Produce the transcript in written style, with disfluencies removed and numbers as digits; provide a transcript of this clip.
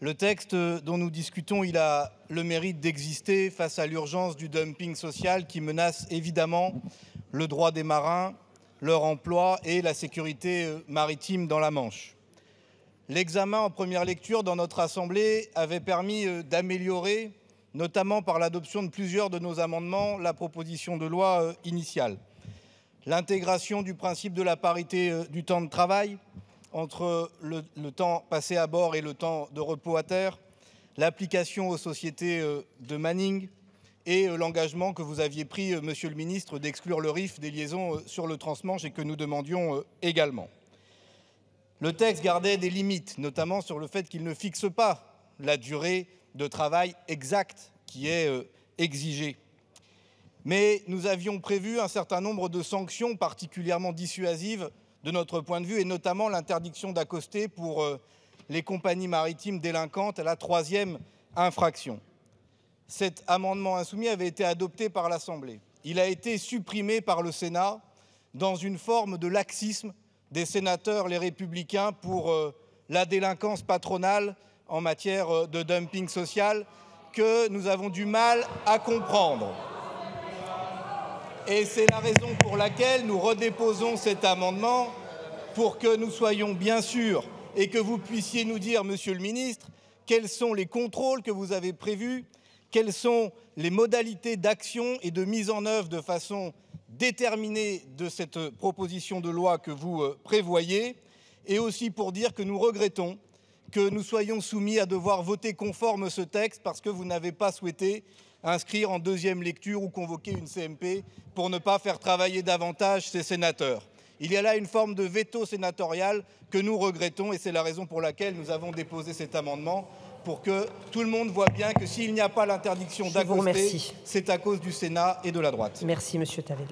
Le texte dont nous discutons, il a le mérite d'exister face à l'urgence du dumping social qui menace évidemment le droit des marins, leur emploi et la sécurité maritime dans la Manche. L'examen en première lecture dans notre Assemblée avait permis d'améliorer, notamment par l'adoption de plusieurs de nos amendements, la proposition de loi initiale. L'intégration du principe de la parité du temps de travail entre le temps passé à bord et le temps de repos à terre, l'application aux sociétés de manning et l'engagement que vous aviez pris, Monsieur le Ministre, d'exclure le RIF des liaisons sur le transmanche et que nous demandions également. Le texte gardait des limites, notamment sur le fait qu'il ne fixe pas la durée de travail exacte qui est exigée. Mais nous avions prévu un certain nombre de sanctions particulièrement dissuasives de notre point de vue, et notamment l'interdiction d'accoster pour les compagnies maritimes délinquantes à la 3e infraction. Cet amendement insoumis avait été adopté par l'Assemblée. Il a été supprimé par le Sénat dans une forme de laxisme des sénateurs les Républicains pour la délinquance patronale en matière de dumping social que nous avons du mal à comprendre. Et c'est la raison pour laquelle nous redéposons cet amendement, pour que nous soyons bien sûrs et que vous puissiez nous dire, Monsieur le Ministre, quels sont les contrôles que vous avez prévus, quelles sont les modalités d'action et de mise en œuvre de façon déterminée de cette proposition de loi que vous prévoyez, et aussi pour dire que nous regrettons que nous soyons soumis à devoir voter conforme ce texte parce que vous n'avez pas souhaité inscrire en 2e lecture ou convoquer une CMP pour ne pas faire travailler davantage ces sénateurs. Il y a là une forme de veto sénatorial que nous regrettons et c'est la raison pour laquelle nous avons déposé cet amendement pour que tout le monde voit bien que s'il n'y a pas l'interdiction d'accoster, c'est à cause du Sénat et de la droite. Merci, Monsieur Tavel.